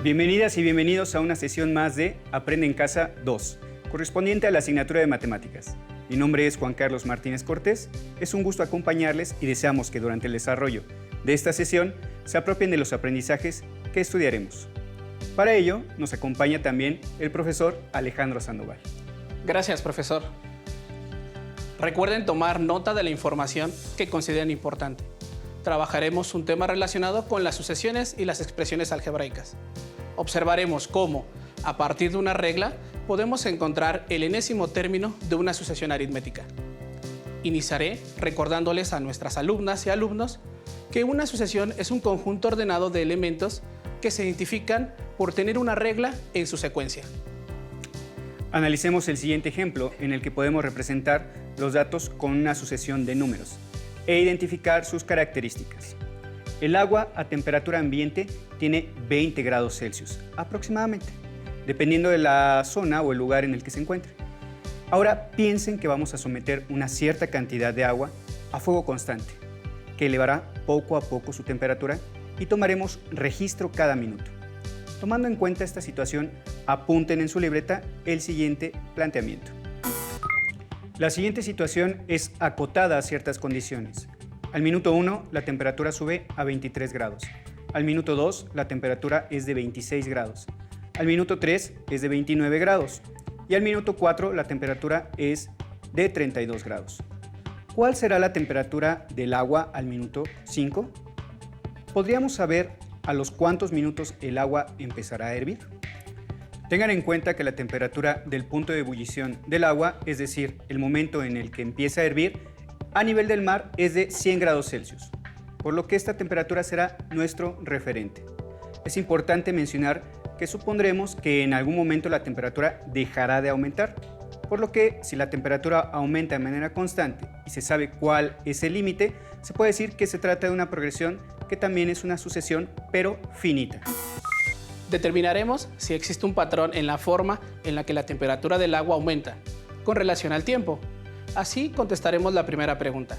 Bienvenidas y bienvenidos a una sesión más de Aprende en Casa 2, correspondiente a la asignatura de Matemáticas. Mi nombre es Juan Carlos Martínez Cortés, es un gusto acompañarles y deseamos que durante el desarrollo de esta sesión se apropien de los aprendizajes que estudiaremos. Para ello, nos acompaña también el profesor Alejandro Sandoval. Gracias, profesor. Recuerden tomar nota de la información que consideren importante. Trabajaremos un tema relacionado con las sucesiones y las expresiones algebraicas. Observaremos cómo, a partir de una regla, podemos encontrar el enésimo término de una sucesión aritmética. Iniciaré recordándoles a nuestras alumnas y alumnos que una sucesión es un conjunto ordenado de elementos que se identifican por tener una regla en su secuencia. Analicemos el siguiente ejemplo en el que podemos representar los datos con una sucesión de números e identificar sus características. El agua a temperatura ambiente tiene 20 grados Celsius aproximadamente, dependiendo de la zona o el lugar en el que se encuentre. Ahora piensen que vamos a someter una cierta cantidad de agua a fuego constante, que elevará poco a poco su temperatura y tomaremos registro cada minuto. Tomando en cuenta esta situación, apunten en su libreta el siguiente planteamiento. La siguiente situación es acotada a ciertas condiciones. Al minuto 1, la temperatura sube a 23 grados. Al minuto 2, la temperatura es de 26 grados. Al minuto 3, es de 29 grados. Y al minuto 4, la temperatura es de 32 grados. ¿Cuál será la temperatura del agua al minuto 5? ¿Podríamos saber a los cuántos minutos el agua empezará a hervir? Tengan en cuenta que la temperatura del punto de ebullición del agua, es decir, el momento en el que empieza a hervir, a nivel del mar es de 100 grados Celsius, por lo que esta temperatura será nuestro referente. Es importante mencionar que supondremos que en algún momento la temperatura dejará de aumentar, por lo que si la temperatura aumenta de manera constante y se sabe cuál es el límite, se puede decir que se trata de una progresión que también es una sucesión, pero finita. Determinaremos si existe un patrón en la forma en la que la temperatura del agua aumenta, con relación al tiempo. Así contestaremos la primera pregunta.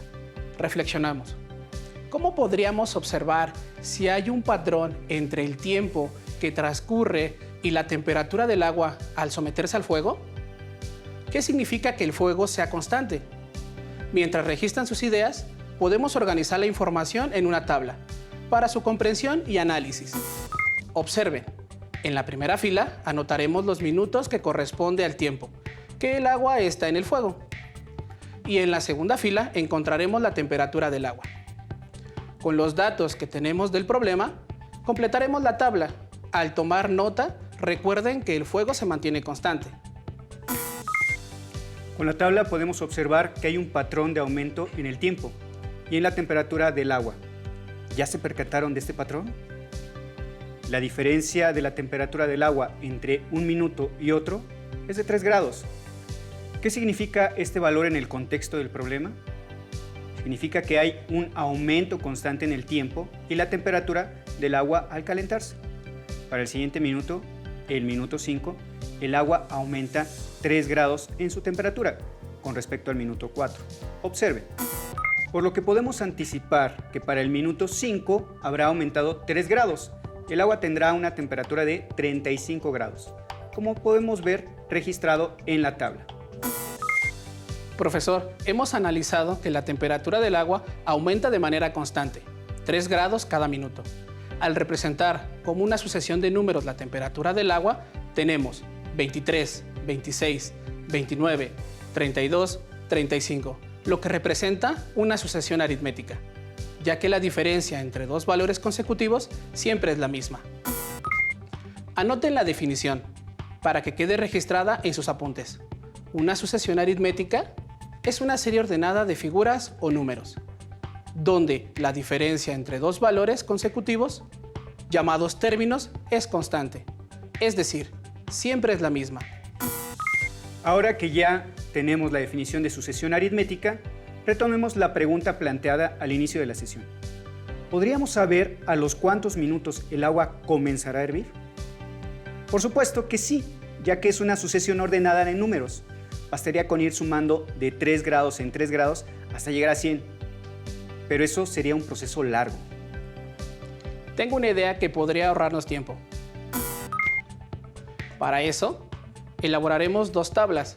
Reflexionamos. ¿Cómo podríamos observar si hay un patrón entre el tiempo que transcurre y la temperatura del agua al someterse al fuego? ¿Qué significa que el fuego sea constante? Mientras registran sus ideas, podemos organizar la información en una tabla para su comprensión y análisis. Observen. En la primera fila anotaremos los minutos que corresponde al tiempo que el agua está en el fuego. Y en la segunda fila encontraremos la temperatura del agua. Con los datos que tenemos del problema, completaremos la tabla. Al tomar nota, recuerden que el fuego se mantiene constante. Con la tabla podemos observar que hay un patrón de aumento en el tiempo y en la temperatura del agua. ¿Ya se percataron de este patrón? La diferencia de la temperatura del agua entre un minuto y otro es de 3 grados. ¿Qué significa este valor en el contexto del problema? Significa que hay un aumento constante en el tiempo y la temperatura del agua al calentarse. Para el siguiente minuto, el minuto 5, el agua aumenta 3 grados en su temperatura con respecto al minuto 4. Observen. Por lo que podemos anticipar que para el minuto 5 habrá aumentado 3 grados. El agua tendrá una temperatura de 35 grados, como podemos ver registrado en la tabla. Profesor, hemos analizado que la temperatura del agua aumenta de manera constante, 3 grados cada minuto. Al representar como una sucesión de números la temperatura del agua, tenemos 23, 26, 29, 32, 35, lo que representa una sucesión aritmética, ya que la diferencia entre dos valores consecutivos siempre es la misma. Anoten la definición para que quede registrada en sus apuntes. Una sucesión aritmética es una serie ordenada de figuras o números, donde la diferencia entre dos valores consecutivos, llamados términos, es constante, es decir, siempre es la misma. Ahora que ya tenemos la definición de sucesión aritmética, retomemos la pregunta planteada al inicio de la sesión. ¿Podríamos saber a los cuántos minutos el agua comenzará a hervir? Por supuesto que sí, ya que es una sucesión ordenada de números. Bastaría con ir sumando de 3 grados en 3 grados hasta llegar a 100. Pero eso sería un proceso largo. Tengo una idea que podría ahorrarnos tiempo. Para eso, elaboraremos dos tablas.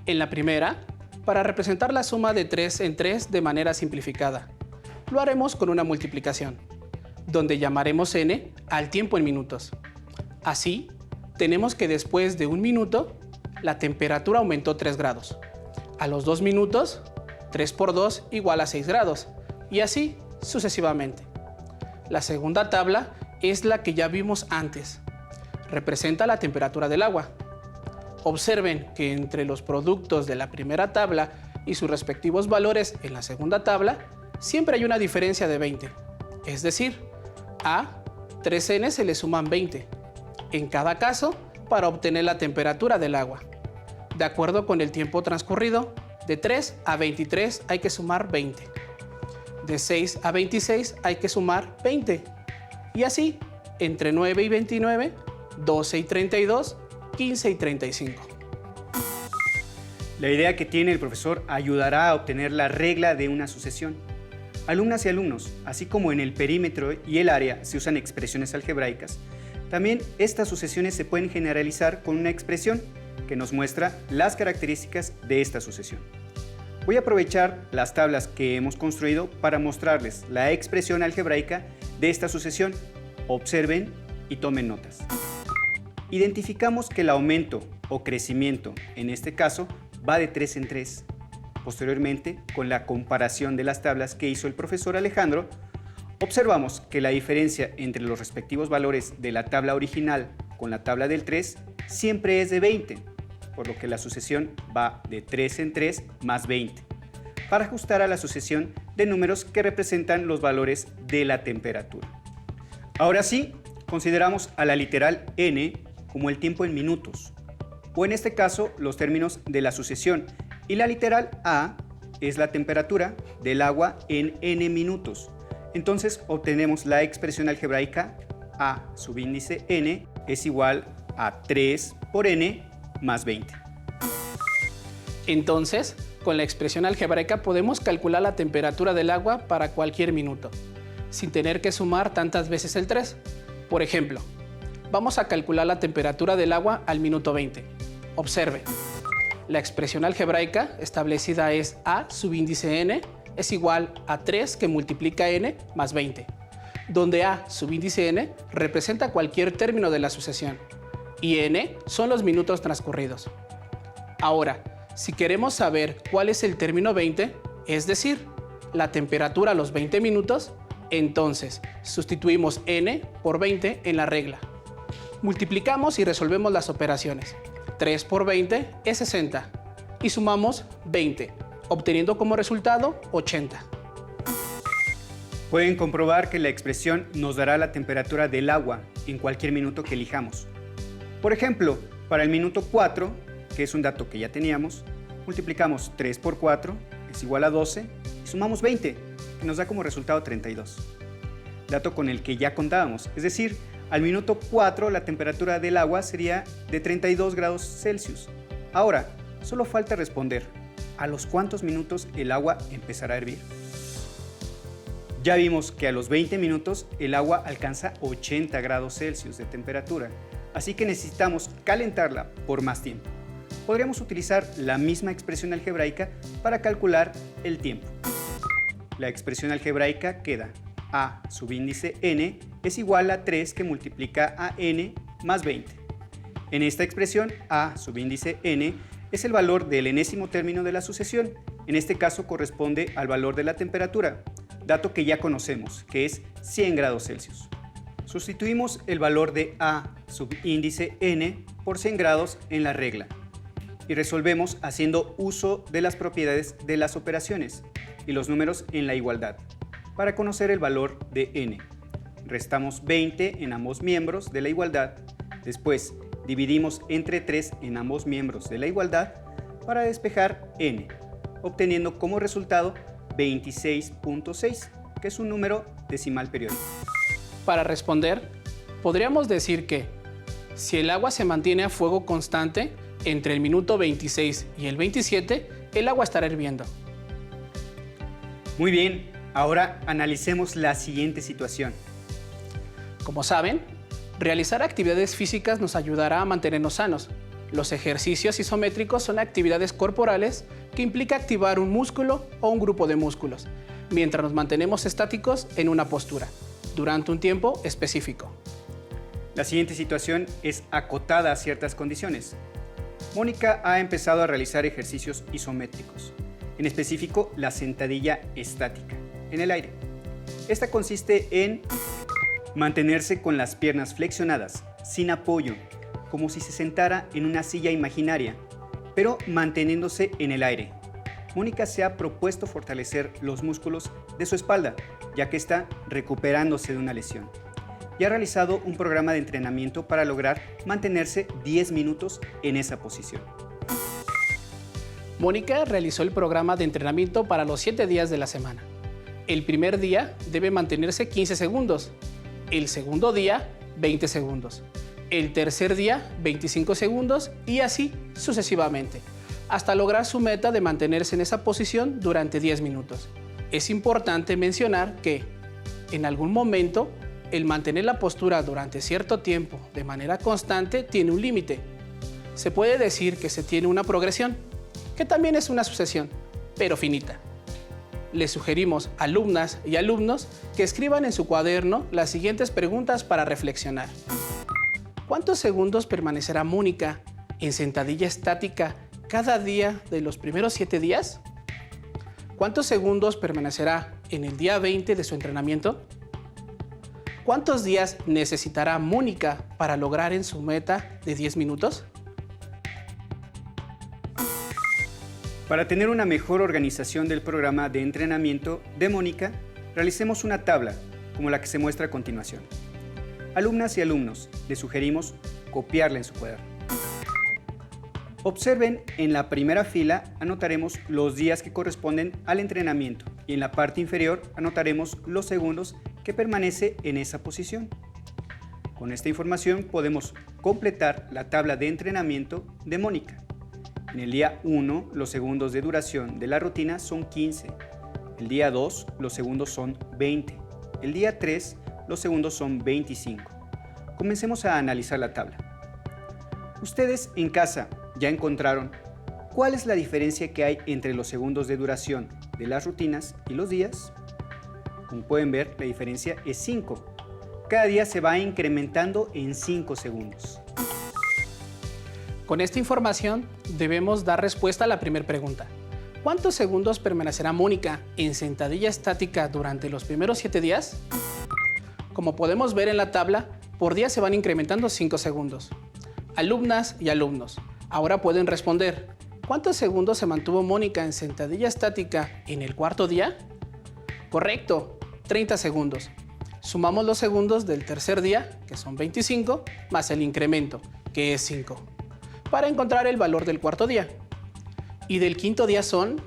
En la primera, para representar la suma de 3 en 3 de manera simplificada. Lo haremos con una multiplicación, donde llamaremos n al tiempo en minutos. Así, tenemos que después de 1 minuto, la temperatura aumentó 3 grados. A los 2 minutos, 3 por 2 igual a 6 grados, y así sucesivamente. La segunda tabla es la que ya vimos antes. Representa la temperatura del agua. Observen que entre los productos de la primera tabla y sus respectivos valores en la segunda tabla, siempre hay una diferencia de 20. Es decir, a 3n se le suman 20, en cada caso para obtener la temperatura del agua. De acuerdo con el tiempo transcurrido, de 3 a 23 hay que sumar 20. De 6 a 26 hay que sumar 20. Y así, entre 9 y 29, 12 y 32, 15 y 35. La idea que tiene el profesor ayudará a obtener la regla de una sucesión. Alumnas y alumnos, así como en el perímetro y el área se usan expresiones algebraicas, también estas sucesiones se pueden generalizar con una expresión que nos muestra las características de esta sucesión. Voy a aprovechar las tablas que hemos construido para mostrarles la expresión algebraica de esta sucesión. Observen y tomen notas. Identificamos que el aumento o crecimiento, en este caso, va de 3 en 3. Posteriormente, con la comparación de las tablas que hizo el profesor Alejandro, observamos que la diferencia entre los respectivos valores de la tabla original con la tabla del 3 siempre es de 20, por lo que la sucesión va de 3 en 3 más 20, para ajustar a la sucesión de números que representan los valores de la temperatura. Ahora sí, consideramos a la literal n como el tiempo en minutos, o en este caso los términos de la sucesión, y la literal a es la temperatura del agua en n minutos. Entonces obtenemos la expresión algebraica a subíndice n es igual a 3 por n más 20. Entonces, con la expresión algebraica podemos calcular la temperatura del agua para cualquier minuto, sin tener que sumar tantas veces el 3. Por ejemplo, vamos a calcular la temperatura del agua al minuto 20. Observe, la expresión algebraica establecida es a subíndice n es igual a 3 que multiplica n más 20, donde a subíndice n representa cualquier término de la sucesión y n son los minutos transcurridos. Ahora, si queremos saber cuál es el término 20, es decir, la temperatura a los 20 minutos, entonces sustituimos n por 20 en la regla. Multiplicamos y resolvemos las operaciones. 3 por 20 es 60 y sumamos 20, obteniendo como resultado 80. Pueden comprobar que la expresión nos dará la temperatura del agua en cualquier minuto que elijamos. Por ejemplo, para el minuto 4, que es un dato que ya teníamos, multiplicamos 3 por 4 es igual a 12 y sumamos 20, que nos da como resultado 32. Dato con el que ya contábamos, es decir, al minuto 4 la temperatura del agua sería de 32 grados Celsius. Ahora, solo falta responder, ¿a los cuántos minutos el agua empezará a hervir? Ya vimos que a los 20 minutos el agua alcanza 80 grados Celsius de temperatura, así que necesitamos calentarla por más tiempo. Podríamos utilizar la misma expresión algebraica para calcular el tiempo. La expresión algebraica queda a subíndice n es igual a 3 que multiplica a n más 20. En esta expresión, a subíndice n es el valor del enésimo término de la sucesión. En este caso corresponde al valor de la temperatura, dato que ya conocemos, que es 100 grados Celsius. Sustituimos el valor de a subíndice n por 100 grados en la regla y resolvemos haciendo uso de las propiedades de las operaciones y los números en la igualdad para conocer el valor de n. Restamos 20 en ambos miembros de la igualdad, después dividimos entre 3 en ambos miembros de la igualdad para despejar n, obteniendo como resultado 26.6, que es un número decimal periódico. Para responder, podríamos decir que si el agua se mantiene a fuego constante entre el minuto 26 y el 27, el agua estará hirviendo. Muy bien, ahora analicemos la siguiente situación. Como saben, Realizar actividades físicas nos ayudará a mantenernos sanos. Los ejercicios isométricos son actividades corporales que implica activar un músculo o un grupo de músculos, mientras nos mantenemos estáticos en una postura, durante un tiempo específico. La siguiente situación es acotada a ciertas condiciones. Mónica ha empezado a realizar ejercicios isométricos, en específico la sentadilla estática, en el aire. Esta consiste en mantenerse con las piernas flexionadas, sin apoyo, como si se sentara en una silla imaginaria, pero manteniéndose en el aire. Mónica se ha propuesto fortalecer los músculos de su espalda, ya que está recuperándose de una lesión. Y ha realizado un programa de entrenamiento para lograr mantenerse 10 minutos en esa posición. Mónica realizó el programa de entrenamiento para los 7 días de la semana. El primer día debe mantenerse 15 segundos, el segundo día 20 segundos, el tercer día 25 segundos y así sucesivamente, hasta lograr su meta de mantenerse en esa posición durante 10 minutos. Es importante mencionar que, en algún momento, el mantener la postura durante cierto tiempo de manera constante tiene un límite. Se puede decir que se tiene una progresión, que también es una sucesión, pero finita. Les sugerimos, alumnas y alumnos, que escriban en su cuaderno las siguientes preguntas para reflexionar. ¿Cuántos segundos permanecerá Mónica en sentadilla estática cada día de los primeros 7 días? ¿Cuántos segundos permanecerá en el día 20 de su entrenamiento? ¿Cuántos días necesitará Mónica para lograr en su meta de 10 minutos? Para tener una mejor organización del programa de entrenamiento de Mónica, realicemos una tabla, como la que se muestra a continuación. Alumnas y alumnos, les sugerimos copiarla en su cuaderno. Observen, en la primera fila anotaremos los días que corresponden al entrenamiento y en la parte inferior anotaremos los segundos que permanece en esa posición. Con esta información podemos completar la tabla de entrenamiento de Mónica. En el día 1, los segundos de duración de la rutina son 15. El día 2, los segundos son 20. El día 3, los segundos son 25. Comencemos a analizar la tabla. Ustedes en casa ya encontraron cuál es la diferencia que hay entre los segundos de duración de las rutinas y los días. Como pueden ver, la diferencia es 5. Cada día se va incrementando en 5 segundos. Con esta información debemos dar respuesta a la primera pregunta. ¿Cuántos segundos permanecerá Mónica en sentadilla estática durante los primeros 7 días? Como podemos ver en la tabla, por día se van incrementando 5 segundos. Alumnas y alumnos, ahora pueden responder. ¿Cuántos segundos se mantuvo Mónica en sentadilla estática en el cuarto día? Correcto, 30 segundos. Sumamos los segundos del tercer día, que son 25, más el incremento, que es 5, para encontrar el valor del cuarto día. Y del quinto día son,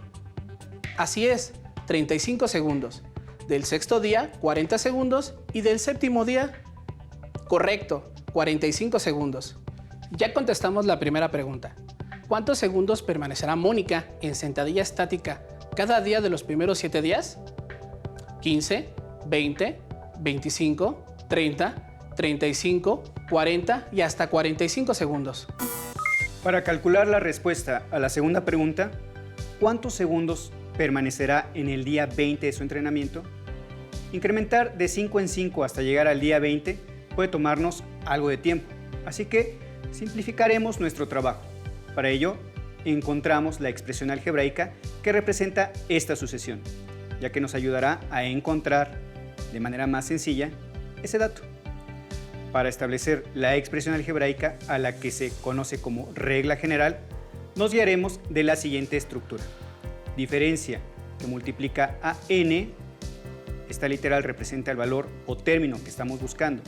así es, 35 segundos. Del sexto día, 40 segundos. Y del séptimo día, correcto, 45 segundos. Ya contestamos la primera pregunta. ¿Cuántos segundos permanecerá Mónica en sentadilla estática cada día de los primeros 7 días? 15, 20, 25, 30, 35, 40 y hasta 45 segundos. Para calcular la respuesta a la segunda pregunta, ¿cuántos segundos permanecerá en el día 20 de su entrenamiento? Incrementar de 5 en 5 hasta llegar al día 20 puede tomarnos algo de tiempo, así que simplificaremos nuestro trabajo. Para ello, encontramos la expresión algebraica que representa esta sucesión, ya que nos ayudará a encontrar de manera más sencilla ese dato. Para establecer la expresión algebraica, a la que se conoce como regla general, nos guiaremos de la siguiente estructura. Diferencia que multiplica a n, esta literal representa el valor o término que estamos buscando.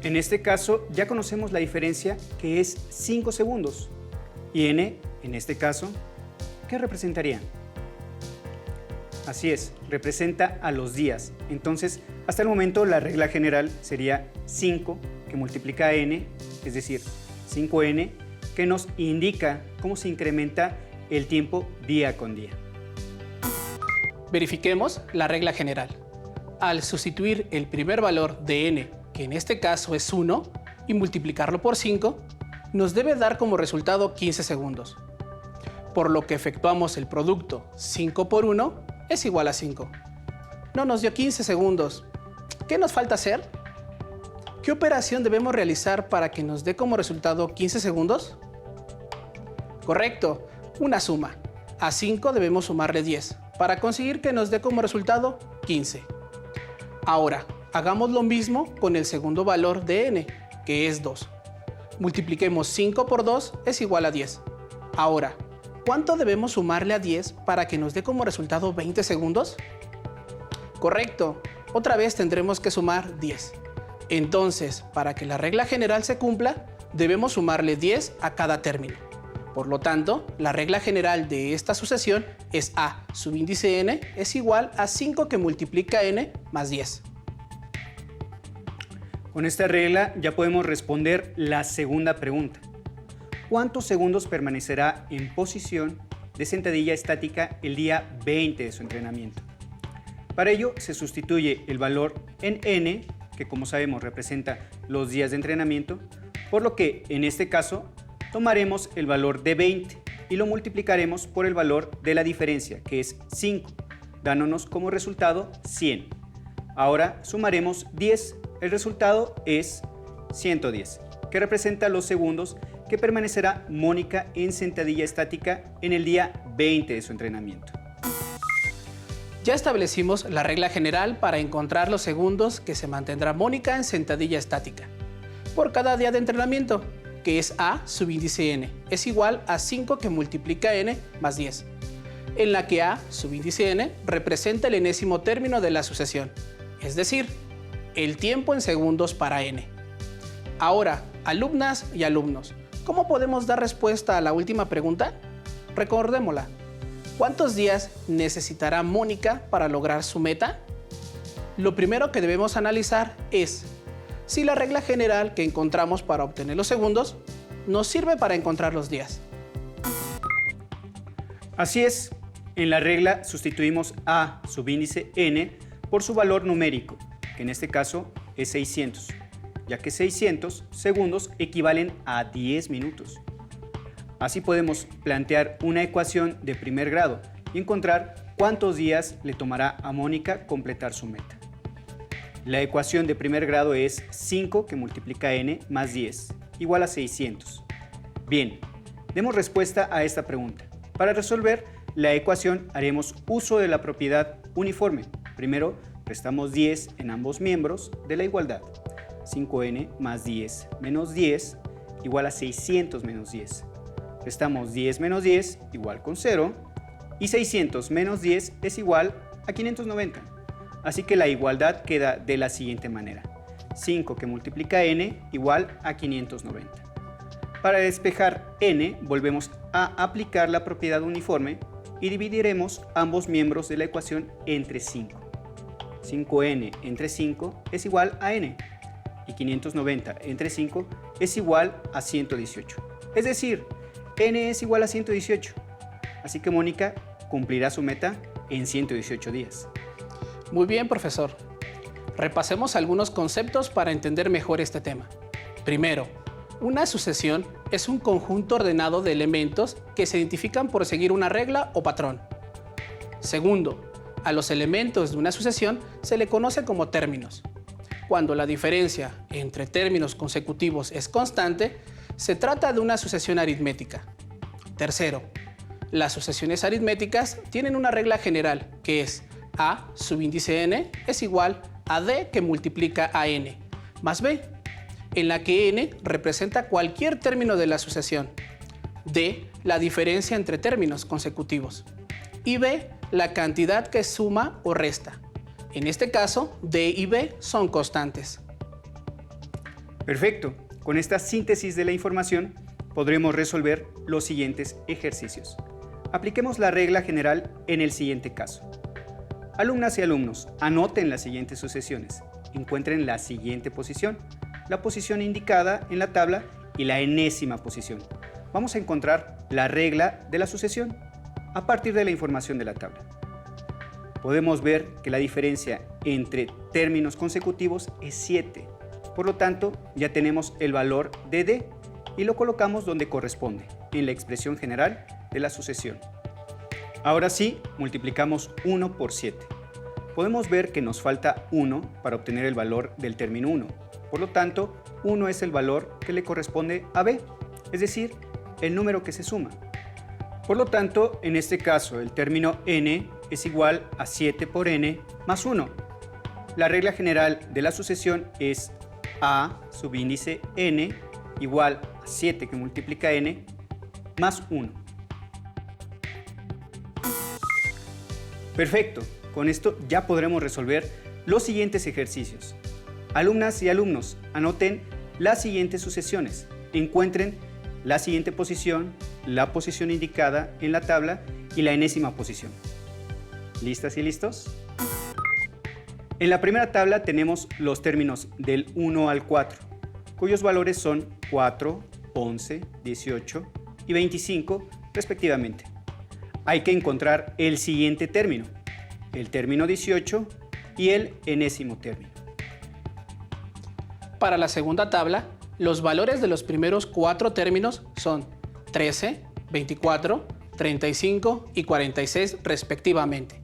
En este caso ya conocemos la diferencia, que es 5 segundos. Y n, en este caso, ¿qué representaría? Así es, representa a los días. Entonces, hasta el momento la regla general sería 5 que multiplica a n, es decir, 5n, que nos indica cómo se incrementa el tiempo día con día. Verifiquemos la regla general. Al sustituir el primer valor de n que en este caso es 1, y multiplicarlo por 5, nos debe dar como resultado 15 segundos. Por lo que efectuamos el producto 5 por 1 es igual a 5. No nos dio 15 segundos. ¿Qué nos falta hacer? ¿Qué operación debemos realizar para que nos dé como resultado 15 segundos? Correcto, una suma. A 5 debemos sumarle 10 para conseguir que nos dé como resultado 15. Ahora, hagamos lo mismo con el segundo valor de n, que es 2. Multipliquemos 5 por 2 es igual a 10. Ahora, ¿cuánto debemos sumarle a 10 para que nos dé como resultado 20 segundos? Correcto, otra vez tendremos que sumar 10. Entonces, para que la regla general se cumpla, debemos sumarle 10 a cada término. Por lo tanto, la regla general de esta sucesión es a subíndice n es igual a 5 que multiplica n más 10. Con esta regla ya podemos responder la segunda pregunta. ¿Cuántos segundos permanecerá en posición de sentadilla estática el día 20 de su entrenamiento? Para ello se sustituye el valor en n, que como sabemos representa los días de entrenamiento, por lo que en este caso tomaremos el valor de 20 y lo multiplicaremos por el valor de la diferencia, que es 5, dándonos como resultado 100. Ahora sumaremos 10, el resultado es 110, que representa los segundos que permanecerá Mónica en sentadilla estática en el día 20 de su entrenamiento. Ya establecimos la regla general para encontrar los segundos que se mantendrá Mónica en sentadilla estática por cada día de entrenamiento, que es a subíndice n, es igual a 5 que multiplica n más 10, en la que a subíndice n representa el enésimo término de la sucesión, es decir, el tiempo en segundos para n. Ahora, alumnas y alumnos, ¿cómo podemos dar respuesta a la última pregunta? Recordémosla. ¿Cuántos días necesitará Mónica para lograr su meta? Lo primero que debemos analizar es si la regla general que encontramos para obtener los segundos nos sirve para encontrar los días. Así es, en la regla sustituimos a subíndice n por su valor numérico, que en este caso es 600, ya que 600 segundos equivalen a 10 minutos. Así podemos plantear una ecuación de primer grado y encontrar cuántos días le tomará a Mónica completar su meta. La ecuación de primer grado es 5 que multiplica n más 10, igual a 600. Bien, demos respuesta a esta pregunta. Para resolver la ecuación haremos uso de la propiedad uniforme. Primero, restamos 10 en ambos miembros de la igualdad. 5n más 10 menos 10 igual a 600 menos 10. Restamos 10 menos 10 igual con 0 y 600 menos 10 es igual a 590. Así que la igualdad queda de la siguiente manera. 5 que multiplica n igual a 590. Para despejar n volvemos a aplicar la propiedad uniforme y dividiremos ambos miembros de la ecuación entre 5. 5n entre 5 es igual a n y 590 entre 5 es igual a 118. Es decir, n es igual a 118. Así que Mónica cumplirá su meta en 118 días. Muy bien, profesor. Repasemos algunos conceptos para entender mejor este tema. Primero, una sucesión es un conjunto ordenado de elementos que se identifican por seguir una regla o patrón. Segundo, a los elementos de una sucesión se le conoce como términos. Cuando la diferencia entre términos consecutivos es constante, se trata de una sucesión aritmética. Tercero, las sucesiones aritméticas tienen una regla general que es a subíndice n es igual a d que multiplica a n más b, en la que n representa cualquier término de la sucesión, d la diferencia entre términos consecutivos y b la cantidad que suma o resta. En este caso, d y b son constantes. Perfecto. Con esta síntesis de la información podremos resolver los siguientes ejercicios. Apliquemos la regla general en el siguiente caso. Alumnas y alumnos, anoten las siguientes sucesiones. Encuentren la siguiente posición, la posición indicada en la tabla y la enésima posición. Vamos a encontrar la regla de la sucesión a partir de la información de la tabla. Podemos ver que la diferencia entre términos consecutivos es 7 Por lo tanto, ya tenemos el valor de d y lo colocamos donde corresponde, en la expresión general de la sucesión. Ahora sí, multiplicamos 1 por 7. Podemos ver que nos falta 1 para obtener el valor del término 1. Por lo tanto, 1 es el valor que le corresponde a b, es decir, el número que se suma. Por lo tanto, en este caso, el término n es igual a 7 por n más 1. La regla general de la sucesión es a subíndice n igual a 7 que multiplica n más 1. Perfecto, con esto ya podremos resolver los siguientes ejercicios. Alumnas y alumnos, anoten las siguientes sucesiones. Encuentren la siguiente posición, la posición indicada en la tabla y la enésima posición. ¿Listas y listos? En la primera tabla tenemos los términos del 1 al 4, cuyos valores son 4, 11, 18 y 25 respectivamente. Hay que encontrar el siguiente término, el término 18 y el enésimo término. Para la segunda tabla, los valores de los primeros 4 términos son 13, 24, 35 y 46 respectivamente.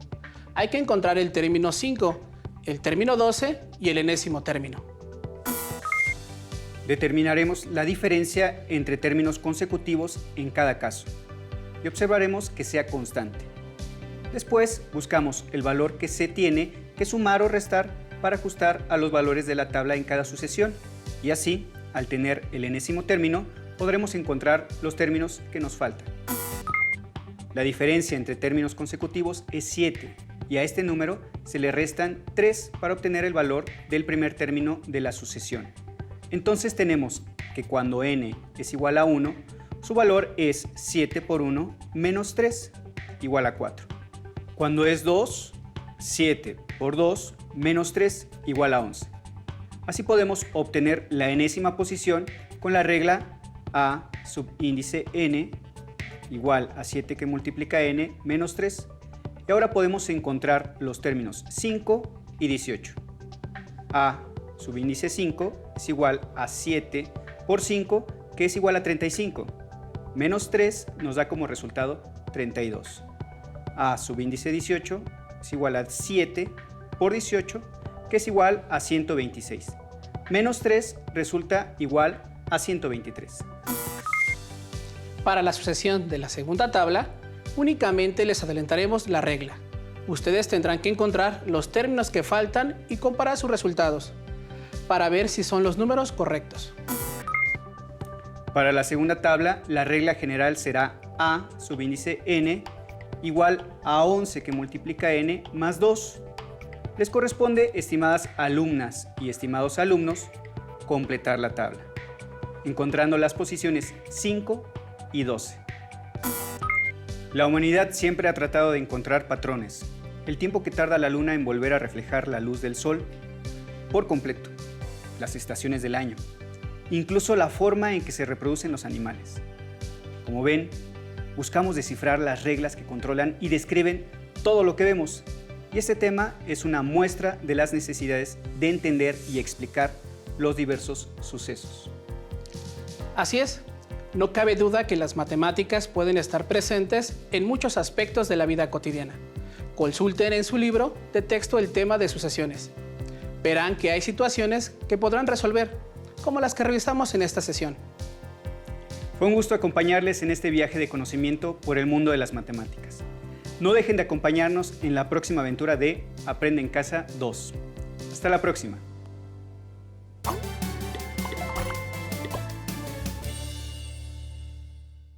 Hay que encontrar el término 5, el término 12 y el enésimo término. Determinaremos la diferencia entre términos consecutivos en cada caso y observaremos que sea constante. Después buscamos el valor que se tiene que sumar o restar para ajustar a los valores de la tabla en cada sucesión y así, al tener el enésimo término, podremos encontrar los términos que nos faltan. La diferencia entre términos consecutivos es 7 y a este número se le restan 3 para obtener el valor del primer término de la sucesión. Entonces tenemos que cuando n es igual a 1, su valor es 7 por 1 menos 3 igual a 4. Cuando es 2, 7 por 2 menos 3 igual a 11. Así podemos obtener la enésima posición con la regla a subíndice n igual a 7 que multiplica n menos 3. Y ahora podemos encontrar los términos 5 y 18. A subíndice 5 es igual a 7 por 5, que es igual a 35. Menos 3 nos da como resultado 32. A subíndice 18 es igual a 7 por 18, que es igual a 126. Menos 3 resulta igual a 123. Para la sucesión de la segunda tabla, únicamente les adelantaremos la regla. Ustedes tendrán que encontrar los términos que faltan y comparar sus resultados para ver si son los números correctos. Para la segunda tabla, la regla general será a subíndice n igual a 11 que multiplica n más 2. Les corresponde, estimadas alumnas y estimados alumnos, completar la tabla, encontrando las posiciones 5 y 12. La humanidad siempre ha tratado de encontrar patrones, el tiempo que tarda la luna en volver a reflejar la luz del sol por completo, las estaciones del año, incluso la forma en que se reproducen los animales. Como ven, buscamos descifrar las reglas que controlan y describen todo lo que vemos, y este tema es una muestra de las necesidades de entender y explicar los diversos sucesos. Así es, no cabe duda que las matemáticas pueden estar presentes en muchos aspectos de la vida cotidiana. Consulten en su libro de texto el tema de sucesiones. Verán que hay situaciones que podrán resolver, como las que revisamos en esta sesión. Fue un gusto acompañarles en este viaje de conocimiento por el mundo de las matemáticas. No dejen de acompañarnos en la próxima aventura de Aprende en Casa 2. Hasta la próxima.